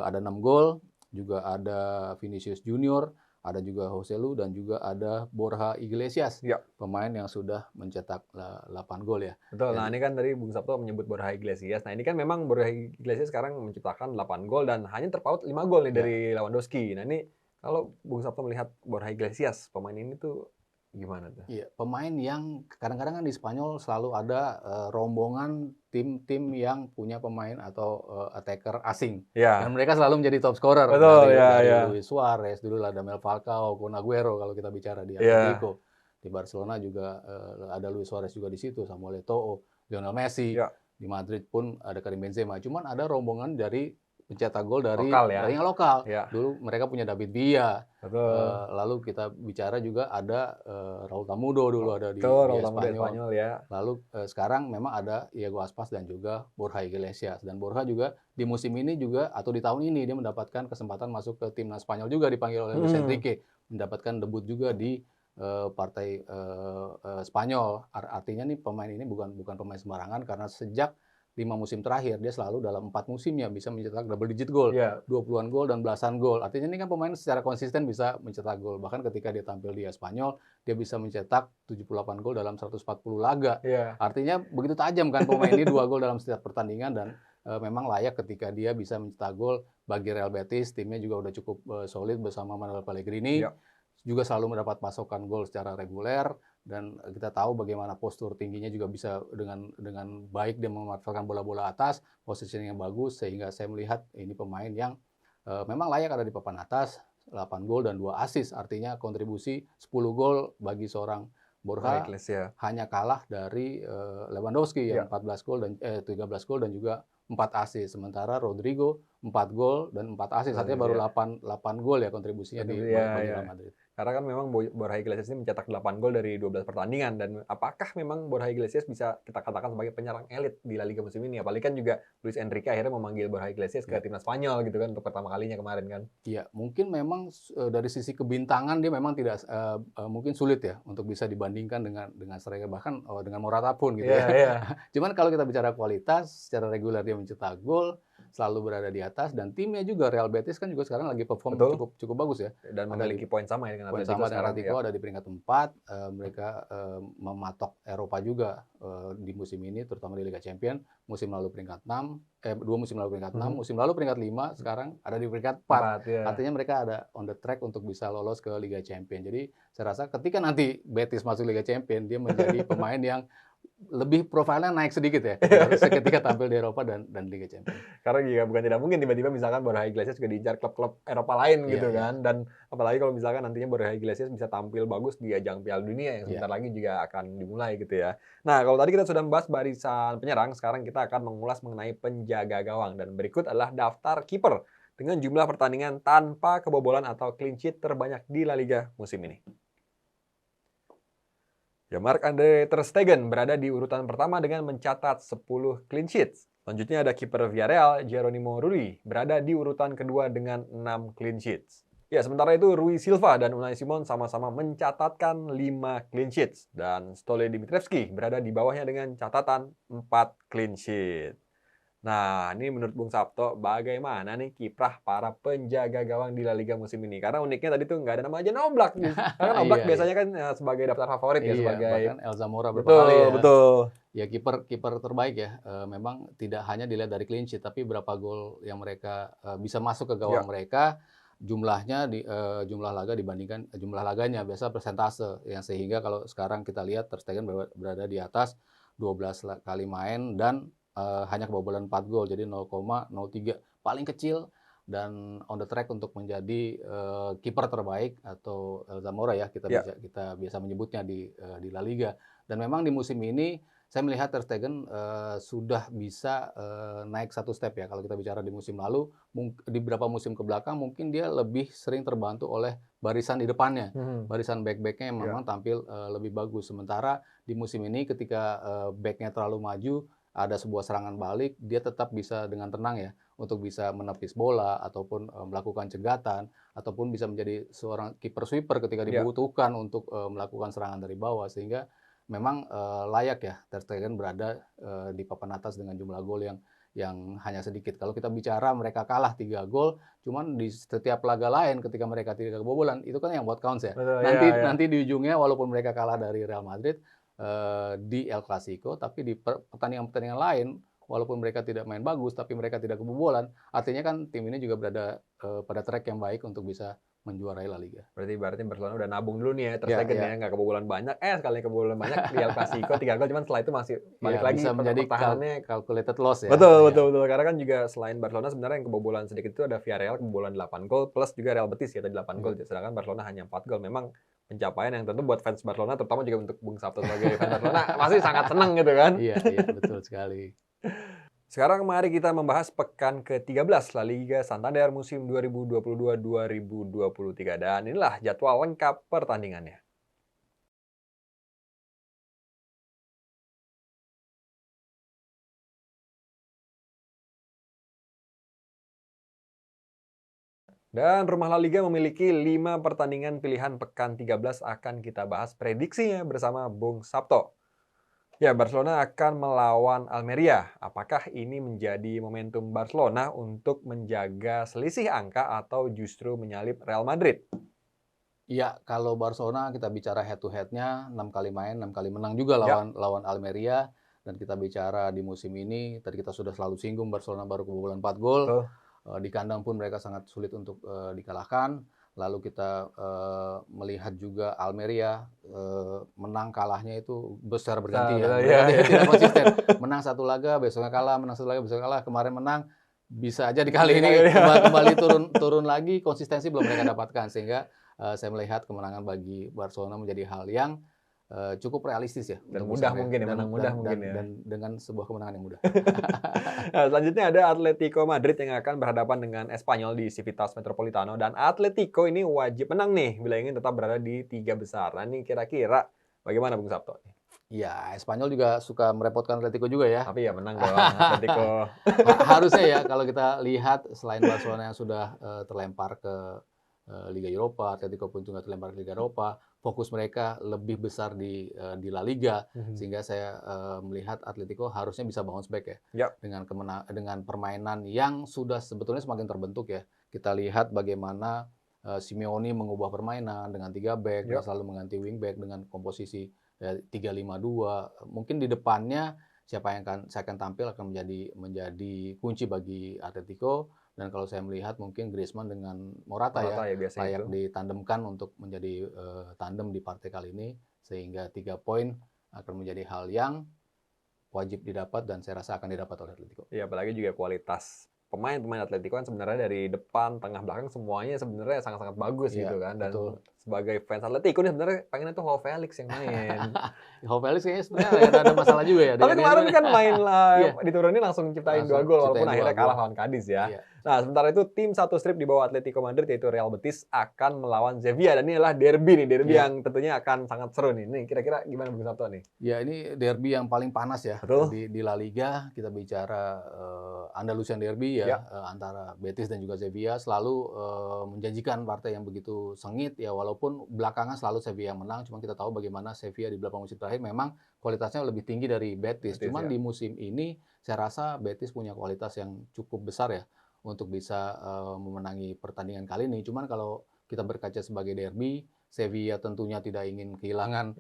ada 6 gol, juga ada Vinicius Junior, ada juga Jose Lu, dan juga ada Borja Iglesias, pemain yang sudah mencetak 8 gol ya. Betul, nah ini kan tadi Bung Sabto menyebut Borja Iglesias. Nah ini kan memang Borja Iglesias sekarang menciptakan 8 gol dan hanya terpaut 5 gol nih dari Lewandowski. Nah ini kalau Bung Sabto melihat Borja Iglesias, pemain ini tuh gimana tuh? Iya, pemain yang kadang-kadang kan di Spanyol selalu ada rombongan tim-tim yang punya pemain atau attacker asing. Dan mereka selalu menjadi top scorer. Dari Luis Suarez, dulu ada Mel Falcao, Kun Aguero kalau kita bicara di Atletico. Di Barcelona juga ada Luis Suarez juga di situ, Samuel Eto'o, Lionel Messi. Di Madrid pun ada Karim Benzema. Cuman ada rombongan dari pencetak gol dari yang lokal. Dulu mereka punya David Villa. Lalu kita bicara juga ada Raul Tamudo dulu ada di Spanyol. Lalu sekarang memang ada Iago Aspas dan juga Borja Iglesias. Dan Borja juga di musim ini juga atau di tahun ini dia mendapatkan kesempatan masuk ke timnas Spanyol juga, dipanggil oleh Luis Enrique, mendapatkan debut juga di partai Spanyol. Artinya nih pemain ini bukan pemain sembarangan karena sejak 5 musim terakhir dia selalu dalam 4 musimnya bisa mencetak double digit gol, 20-an gol dan belasan gol. Artinya ini kan pemain secara konsisten bisa mencetak gol. Bahkan ketika dia tampil di Spanyol, dia bisa mencetak 78 gol dalam 140 laga. Artinya begitu tajam kan pemain ini, 2 gol dalam setiap pertandingan dan memang layak ketika dia bisa mencetak gol bagi Real Betis. Timnya juga udah cukup solid bersama Manuel Pellegrini. Juga selalu mendapat pasokan gol secara reguler dan kita tahu bagaimana postur tingginya juga bisa dengan baik dia memanfaatkan bola-bola atas, positioning yang bagus sehingga saya melihat ini pemain yang memang layak ada di papan atas, 8 gol dan 2 assist, artinya kontribusi 10 gol bagi seorang Borja hanya kalah dari Lewandowski yang 14 gol dan 13 gol dan juga 4 assist. Sementara Rodrigo 4 gol dan 4 assist, artinya baru 8 gol ya kontribusinya bagi Real Madrid. Karena kan memang Borja Iglesias ini mencetak 8 gol dari 12 pertandingan. Dan apakah memang Borja Iglesias bisa kita katakan sebagai penyerang elit di La Liga musim ini? Apalagi kan juga Luis Enrique akhirnya memanggil Borja Iglesias ke timnas Spanyol gitu kan untuk pertama kalinya kemarin kan. Iya, mungkin memang dari sisi kebintangan dia memang tidak mungkin sulit ya untuk bisa dibandingkan dengan striker, bahkan dengan Morata pun gitu ya. Cuman kalau kita bicara kualitas, secara reguler dia mencetak gol, selalu berada di atas, dan timnya juga Real Betis kan juga sekarang lagi perform cukup bagus ya. Dan memiliki poin sama ya dengan Atletico. Atletico ada di peringkat 4, mereka mematok Eropa juga di musim ini, terutama di Liga Champions. Musim lalu peringkat 6, 2 musim lalu peringkat 6, musim lalu peringkat 5, sekarang ada di peringkat 4. Artinya mereka ada on the track untuk bisa lolos ke Liga Champions. Jadi saya rasa ketika nanti Betis masuk Liga Champions, dia menjadi pemain yang lebih profilnya naik sedikit ya ketika tampil di Eropa dan Liga Champions. Karena juga bukan tidak mungkin tiba-tiba misalkan Borja Iglesias juga diincar klub-klub Eropa lain gitu kan. Dan apalagi kalau misalkan nantinya Borja Iglesias bisa tampil bagus di ajang Piala Dunia yang sebentar lagi juga akan dimulai gitu ya. Nah, kalau tadi kita sudah membahas barisan penyerang, sekarang kita akan mengulas mengenai penjaga gawang. Dan berikut adalah daftar kiper dengan jumlah pertandingan tanpa kebobolan atau clean sheet terbanyak di La Liga musim ini. Ya, Marc-Andre ter Stegen berada di urutan pertama dengan mencatat 10 clean sheets. Selanjutnya ada kiper Villarreal, Geronimo Rulli, berada di urutan kedua dengan 6 clean sheets. Ya, sementara itu Rui Silva dan Unai Simon sama-sama mencatatkan 5 clean sheets. Dan Stole Dimitrievski berada di bawahnya dengan catatan 4 clean sheet. Nah, ini menurut Bung Sabto, bagaimana nih kiprah para penjaga gawang di La Liga musim ini? Karena uniknya tadi tuh nggak ada nama aja Oblak. Karena Oblak biasanya kan sebagai daftar favorit ya, sebagai bahkan El Zamora beberapa kali ya. Betul. Ya kiper terbaik ya. Memang tidak hanya dilihat dari clean sheet, tapi berapa gol yang mereka bisa masuk ke gawang mereka, jumlahnya di jumlah laga dibandingkan jumlah laganya, biasa persentase yang sehingga kalau sekarang kita lihat Ter Stegen berada di atas 12 kali main dan hanya kebobolan 4 gol, jadi 0,03 paling kecil dan on the track untuk menjadi kiper terbaik atau El Zamora ya kita biasa menyebutnya di La Liga. Dan memang di musim ini saya melihat Ter Stegen sudah bisa naik satu step ya. Kalau kita bicara di musim lalu, di beberapa musim ke belakang mungkin dia lebih sering terbantu oleh barisan di depannya, barisan back-backnya yang memang tampil lebih bagus. Sementara di musim ini ketika backnya terlalu maju, ada sebuah serangan balik, dia tetap bisa dengan tenang ya untuk bisa menepis bola ataupun melakukan cegatan ataupun bisa menjadi seorang kiper sweeper ketika dibutuhkan untuk melakukan serangan dari bawah, sehingga memang layak ya Ter Stegen berada di papan atas dengan jumlah gol yang hanya sedikit. Kalau kita bicara mereka kalah 3 gol, cuman di setiap laga lain ketika mereka tidak kebobolan, itu kan yang buat counts ya. Nanti di ujungnya walaupun mereka kalah dari Real Madrid di El Clasico, tapi di pertandingan-pertandingan lain walaupun mereka tidak main bagus tapi mereka tidak kebobolan, artinya kan tim ini juga berada pada track yang baik untuk bisa menjuarai La Liga. Berarti Barcelona udah nabung dulu nih ya, Ter Stegen ya, nggak kebobolan banyak, sekali kebobolan banyak di El Clasico 3 gol, cuman setelah itu masih balik lagi bisa menjadi calculated loss ya. Betul. Karena kan juga selain Barcelona sebenarnya yang kebobolan sedikit itu ada Villarreal kebobolan 8 gol plus juga Real Betis ya tadi 8 gol, sedangkan Barcelona hanya 4 gol. Memang pencapaian yang tentu buat fans Barcelona, terutama juga untuk Bung Sabto sebagai fans Barcelona masih sangat senang gitu kan. Iya, betul sekali. Sekarang mari kita membahas pekan ke-13 La Liga Santander musim 2022-2023. Dan inilah jadwal lengkap pertandingannya. Dan Rumah La Liga memiliki 5 pertandingan pilihan pekan 13 akan kita bahas prediksinya bersama Bung Sabto. Ya, Barcelona akan melawan Almeria. Apakah ini menjadi momentum Barcelona untuk menjaga selisih angka atau justru menyalip Real Madrid? Iya, kalau Barcelona kita bicara head to head-nya 6 kali main, 6 kali menang juga Ya. lawan Almeria. Dan kita bicara di musim ini, tadi kita sudah selalu singgung Barcelona baru kebobolan 4 gol. Betul. Di kandang pun mereka sangat sulit untuk dikalahkan. Lalu kita melihat juga Almeria menang kalahnya itu secara berganti ya. Tidak konsisten. Menang satu laga, besoknya kalah, menang satu laga, besoknya kalah. Kemarin menang, bisa aja di kali ini kembali turun lagi, konsistensi belum mereka dapatkan. Sehingga saya melihat kemenangan bagi Barcelona menjadi hal yang cukup realistis ya. Dan mudah mungkin ya, menang mudah mungkin ya. Dan dengan sebuah kemenangan yang mudah. Nah, selanjutnya ada Atletico Madrid yang akan berhadapan dengan Espanyol di Civitas Metropolitano. Dan Atletico ini wajib menang nih bila ingin tetap berada di 3 besar. Nah, ini kira-kira bagaimana Bung Sabto? Ya, Espanyol juga suka merepotkan Atletico juga ya. Tapi ya menang dong Atletico. Harusnya ya, kalau kita lihat selain Barcelona yang sudah terlempar ke Liga Eropa, Atletico pun juga terlempar ke Liga Eropa, fokus mereka lebih besar di La Liga, sehingga saya melihat Atletico harusnya bisa bounce back ya, dengan permainan yang sudah sebetulnya semakin terbentuk ya. Kita lihat bagaimana Simeone mengubah permainan dengan 3 back, dan selalu mengganti wing back dengan komposisi 3-5-2. Mungkin di depannya siapa yang saya akan tampil akan menjadi kunci bagi Atletico. Dan kalau saya melihat mungkin Griezmann dengan Morata ya layak ditandemkan untuk menjadi tandem di partai kali ini, sehingga 3 poin akan menjadi hal yang wajib didapat dan saya rasa akan didapat oleh Atletico. Ya, apalagi juga kualitas pemain Atletico kan sebenarnya dari depan, tengah, belakang semuanya sebenarnya sangat-sangat bagus gitu kan. Dan sebagai fans Atletico nih sebenarnya pengennya tuh Joao Felix yang main. Joao Felix kayaknya sebenarnya ada masalah juga ya. Tapi kemarin kan main lah, diturunin langsung ciptain 2 gol walaupun akhirnya kalah lawan Cadiz ya. Nah, sementara itu tim satu strip di bawah Atletico Madrid yaitu Real Betis akan melawan Sevilla, dan ini adalah derby yang tentunya akan sangat seru nih. Nih kira-kira gimana Bung Sabto nih? Ya, ini derby yang paling panas ya. Betul. Di La Liga kita bicara Andalusian derby ya, antara Betis dan juga Sevilla, selalu menjanjikan partai yang begitu sengit ya, walaupun belakangan selalu Sevilla yang menang. Cuma kita tahu bagaimana Sevilla di beberapa musim terakhir memang kualitasnya lebih tinggi dari Betis. Cuman di musim ini saya rasa Betis punya kualitas yang cukup besar ya untuk bisa memenangi pertandingan kali ini. Cuman kalau kita berkaca sebagai derby, Sevilla tentunya tidak ingin kehilangan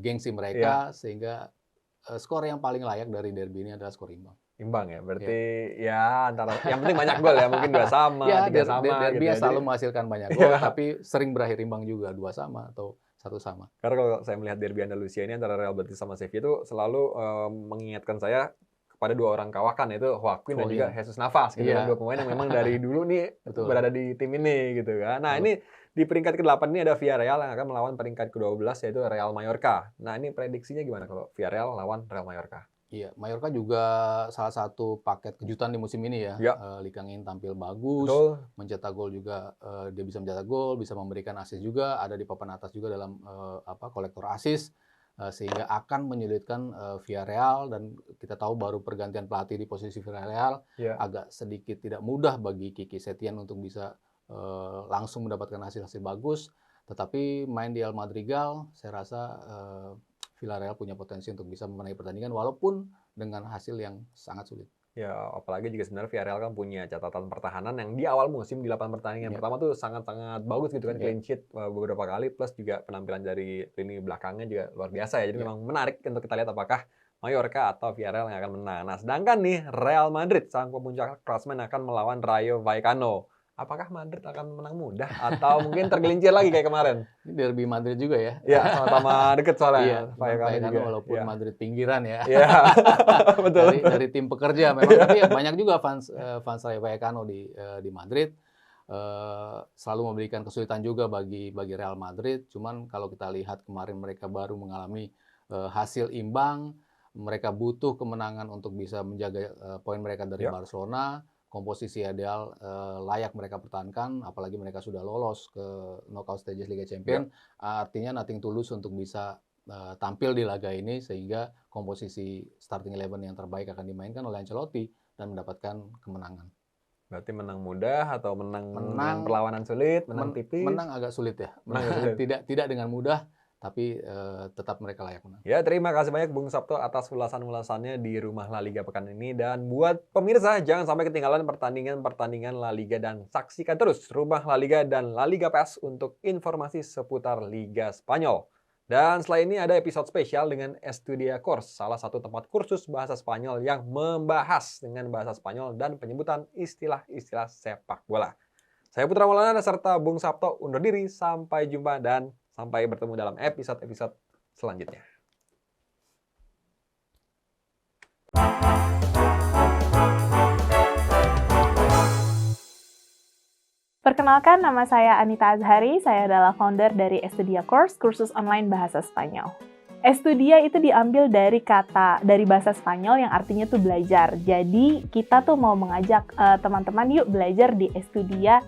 gengsi mereka, sehingga skor yang paling layak dari derby ini adalah skor imbang. Imbang ya, berarti ya antara yang penting banyak gol ya, mungkin 2 sama, 3 sama. Derby gitu. selalu menghasilkan banyak gol, tapi sering berakhir imbang juga, 2 sama atau 1 sama. Karena kalau saya melihat derby Andalusia ini antara Real Betis sama Sevilla itu selalu mengingatkan saya pada 2 orang kawakan, yaitu Joaquin dan juga Jesus Navas gitu kan, 2 pemain yang memang dari dulu nih berada di tim ini gitu kan. Nah, ini di peringkat ke-8 ini ada Villarreal yang akan melawan peringkat ke-12 yaitu Real Mallorca. Nah, ini prediksinya gimana kalau Villarreal lawan Real Mallorca? Iya, Mallorca juga salah satu paket kejutan di musim ini ya. Lee Kang-in tampil bagus, mencetak gol juga, dia bisa mencetak gol, bisa memberikan assist juga, ada di papan atas juga dalam kolektor assist. Sehingga akan menyulitkan Villarreal, dan kita tahu baru pergantian pelatih di posisi Villarreal agak sedikit tidak mudah bagi Quique Setién untuk bisa langsung mendapatkan hasil-hasil bagus. Tetapi main di El Madrigal, saya rasa Villarreal punya potensi untuk bisa memenangi pertandingan walaupun dengan hasil yang sangat sulit. Ya, apalagi juga sebenarnya Villarreal kan punya catatan pertahanan yang di awal musim di 8 pertandingan pertama tuh sangat-sangat bagus gitu kan, clean sheet beberapa kali, plus juga penampilan dari lini belakangnya juga luar biasa ya. Jadi memang menarik untuk kita lihat apakah Mallorca atau Villarreal yang akan menang. Nah, sedangkan nih Real Madrid sang pemuncak klasemen akan melawan Rayo Vallecano. Apakah Madrid akan menang mudah atau mungkin tergelincir lagi kayak kemarin? Ini derby Madrid juga ya. Iya, sama-sama deket soalnya. Vallecano walaupun Madrid pinggiran ya. Iya, betul. Dari tim pekerja memang, tapi ya banyak juga fans Rayo Vallecano di Madrid. Selalu memberikan kesulitan juga bagi Real Madrid. Cuman kalau kita lihat kemarin mereka baru mengalami hasil imbang, mereka butuh kemenangan untuk bisa menjaga poin mereka dari Barcelona. Komposisi ideal layak mereka pertahankan, apalagi mereka sudah lolos ke knockout stages Liga Champions. Artinya nothing tulus untuk bisa tampil di laga ini, sehingga komposisi starting 11 yang terbaik akan dimainkan oleh Ancelotti dan mendapatkan kemenangan. Berarti menang mudah atau menang dengan perlawanan sulit, menang tipis? Menang agak sulit ya. Tidak dengan mudah, tapi tetap mereka layak menang. Ya, terima kasih banyak Bung Sabto atas ulasan-ulasannya di Rumah La Liga pekan ini. Dan buat pemirsa, jangan sampai ketinggalan pertandingan-pertandingan La Liga dan saksikan terus Rumah La Liga dan La Liga PES untuk informasi seputar Liga Spanyol. Dan setelah ini ada episode spesial dengan Estudia Course, salah satu tempat kursus bahasa Spanyol yang membahas dengan bahasa Spanyol dan penyebutan istilah-istilah sepak bola. Saya Putra Maulana serta Bung Sabto undur diri, sampai jumpa dan sampai bertemu dalam episode-episode selanjutnya. Perkenalkan, nama saya Anita Azhari, saya adalah founder dari Estudia Course, kursus online bahasa Spanyol. Estudia itu diambil dari bahasa Spanyol yang artinya tuh belajar. Jadi kita tuh mau mengajak teman-teman yuk belajar di Estudia.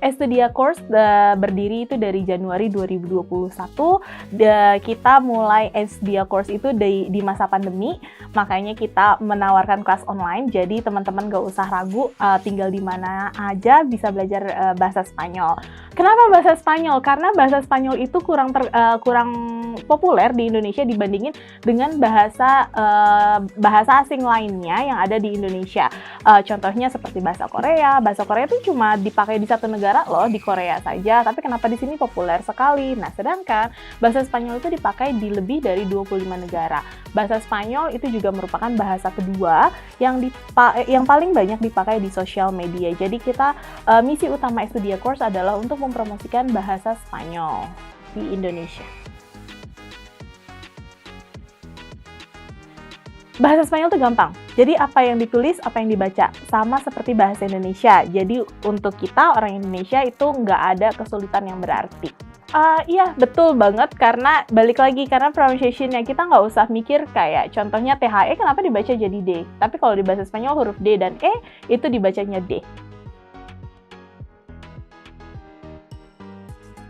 Estudia Course berdiri itu dari Januari 2021. Kita mulai Estudia Course itu di masa pandemi, makanya kita menawarkan kelas online. Jadi teman-teman gak usah ragu, tinggal di mana aja bisa belajar bahasa Spanyol. Kenapa bahasa Spanyol? Karena bahasa Spanyol itu kurang populer di Indonesia dibandingin dengan bahasa asing lainnya yang ada di Indonesia. Contohnya seperti bahasa Korea. Bahasa Korea itu cuma dipakai di satu negara loh, di Korea saja, tapi kenapa di sini populer sekali? Nah, sedangkan bahasa Spanyol itu dipakai di lebih dari 25 negara. Bahasa Spanyol itu juga merupakan bahasa kedua yang paling banyak dipakai di sosial media. Jadi kita misi utama Estudia Course adalah untuk mempromosikan bahasa Spanyol di Indonesia. Bahasa Spanyol itu gampang. Jadi apa yang ditulis, apa yang dibaca. Sama seperti bahasa Indonesia. Jadi untuk kita, orang Indonesia itu nggak ada kesulitan yang berarti. Iya, betul banget. Karena balik lagi, karena pronunciation-nya kita nggak usah mikir kayak contohnya THE kenapa dibaca jadi D. Tapi kalau di bahasa Spanyol huruf D dan E itu dibacanya D.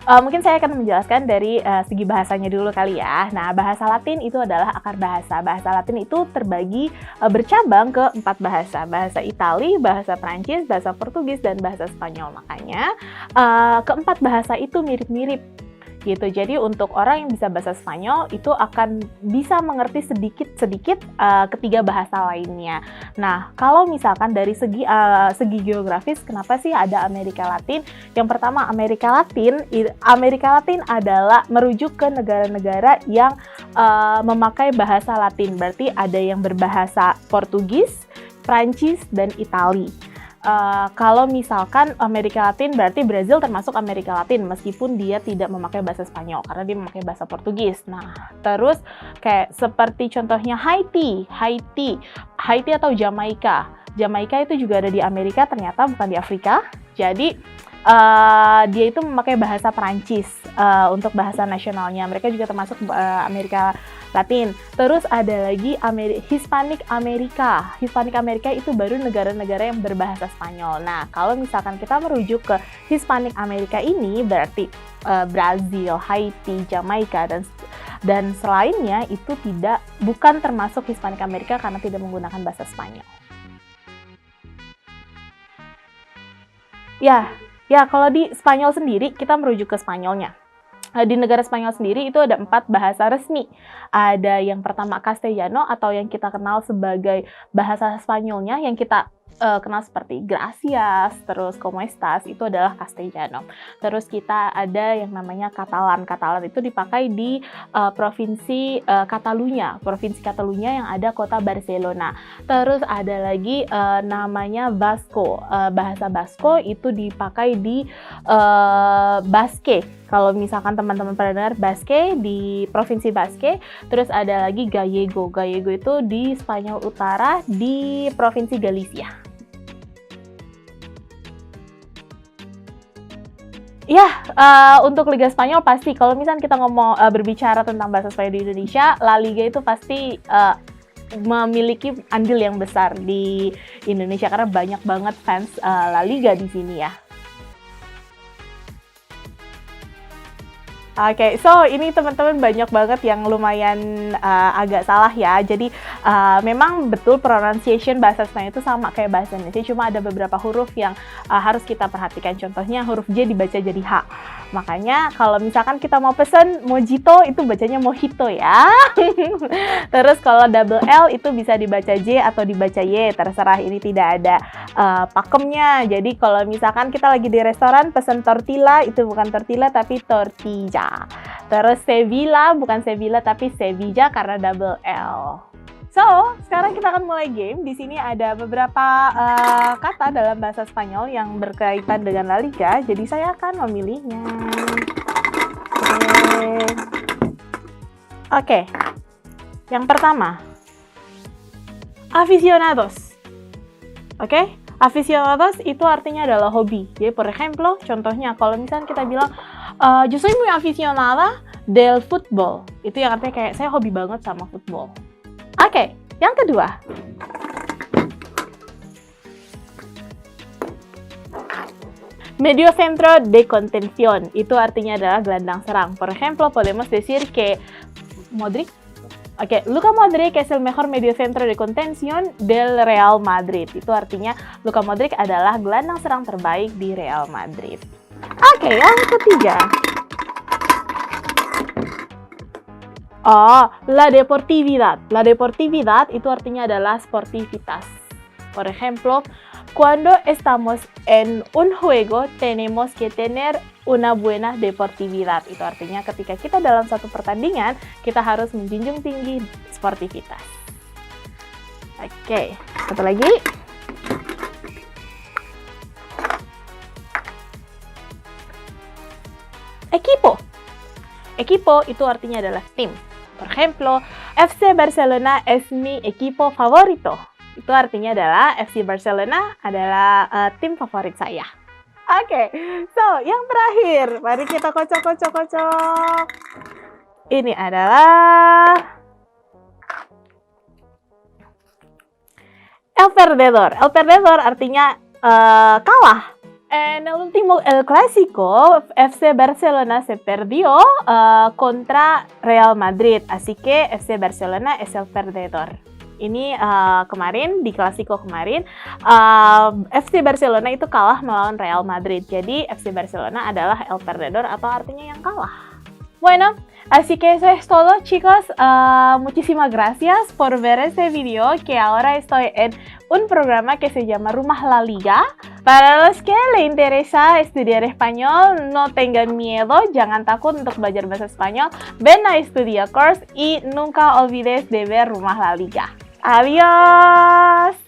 Mungkin saya akan menjelaskan dari segi bahasanya dulu kali ya. Nah, bahasa Latin itu adalah akar bahasa. Bahasa Latin itu terbagi bercabang ke 4 bahasa. Bahasa Itali, bahasa Prancis, bahasa Portugis, dan bahasa Spanyol. Makanya, keempat bahasa itu mirip-mirip. Gitu. Jadi untuk orang yang bisa bahasa Spanyol itu akan bisa mengerti sedikit-sedikit ketiga bahasa lainnya. Nah, kalau misalkan dari segi geografis, kenapa sih ada Amerika Latin? Yang pertama, Amerika Latin adalah merujuk ke negara-negara yang memakai bahasa Latin. Berarti ada yang berbahasa Portugis, Prancis, dan Itali. Kalau misalkan Amerika Latin, berarti Brazil termasuk Amerika Latin meskipun dia tidak memakai bahasa Spanyol karena dia memakai bahasa Portugis. Nah, terus kayak seperti contohnya Haiti atau Jamaika. Jamaika itu juga ada di Amerika, ternyata bukan di Afrika. Jadi dia itu memakai bahasa Perancis untuk bahasa nasionalnya. Mereka juga termasuk Amerika Latin. Terus ada lagi Hispanic Amerika. Hispanic Amerika itu baru negara-negara yang berbahasa Spanyol. Nah, kalau misalkan kita merujuk ke Hispanic Amerika ini berarti Brazil, Haiti, Jamaika dan selainnya itu bukan termasuk Hispanic Amerika karena tidak menggunakan bahasa Spanyol. Ya, kalau di Spanyol sendiri kita merujuk ke Spanyolnya. Di negara Spanyol sendiri itu ada 4 bahasa resmi. Ada yang pertama Castellano atau yang kita kenal sebagai bahasa Spanyolnya yang kita kenal seperti gracias, terus como estás, itu adalah Castellano. Terus kita ada yang namanya Catalan. Catalan itu dipakai di provinsi Catalunya yang ada kota Barcelona. Terus ada lagi namanya Basco. Bahasa Basco itu dipakai di Basque. Kalau misalkan teman-teman pernah dengar Basque di provinsi Basque. Terus ada lagi Gallego. Gallego itu di Spanyol Utara di provinsi Galicia. Ya, untuk Liga Spanyol pasti kalau misalnya kita ngomong berbicara tentang bahasa Spanyol di Indonesia, La Liga itu pasti memiliki andil yang besar di Indonesia karena banyak banget fans La Liga di sini ya. Oke, so ini teman-teman banyak banget yang lumayan agak salah ya. Jadi memang betul pronunciation bahasa Spanyol itu sama kayak bahasa Indonesia, cuma ada beberapa huruf yang harus kita perhatikan. Contohnya huruf J dibaca jadi H. Makanya kalau misalkan kita mau pesen mojito itu bacanya mojito ya. Terus kalau double L itu bisa dibaca J atau dibaca Y, terserah, ini tidak ada pakemnya. Jadi kalau misalkan kita lagi di restoran pesen tortilla itu bukan tortilla tapi tortilla. Terus Sevilla bukan Sevilla tapi Sevilla karena double L. So, sekarang kita akan mulai game. Di sini ada beberapa kata dalam bahasa Spanyol yang berkaitan dengan La Liga. Jadi saya akan memilihnya. Oke. Yang pertama, aficionados. Oke? Aficionados itu artinya adalah hobi. Jadi, por ejemplo, contohnya kalau misalnya kita bilang yo soy muy aficionada del fútbol. Itu yang artinya kayak saya hobi banget sama football. Oke, yang kedua. Mediocentro de contención. Itu artinya adalah gelandang serang. Por ejemplo, podemos decir que Modric. Oke, Luka Modric es el mejor mediocentro de contención del Real Madrid. Itu artinya Luka Modric adalah gelandang serang terbaik di Real Madrid. Oke, yang ketiga. La deportividad. La deportividad itu artinya adalah sportivitas. Por ejemplo, cuando estamos en un juego tenemos que tener una buena deportividad. Itu artinya ketika kita dalam satu pertandingan, kita harus menjunjung tinggi sportivitas. Oke, satu lagi. Equipo. Equipo itu artinya adalah tim. Por ejemplo, FC Barcelona es mi equipo favorito. Itu artinya adalah FC Barcelona adalah tim favorit saya. Oke, so yang terakhir, mari kita kocok. Ini adalah el perdedor. El perdedor artinya kalah. En el último, el clásico, FC Barcelona se perdió contra Real Madrid. Así que FC Barcelona es el perdedor. Ini kemarin, di Clásico kemarin, FC Barcelona itu kalah melawan Real Madrid. Jadi FC Barcelona adalah el perdedor atau artinya yang kalah. Bueno, así que eso es todo, chicos. Muchísimas gracias por ver este video, que ahora estoy en un programa que se llama Rumah La Liga. Para los que le interesa estudiar español, no tengan miedo, jangan takut untuk belajar bahasa Spanyol. Ven a Estudia Course y nunca olvides de ver Rumah La Liga. Adiós!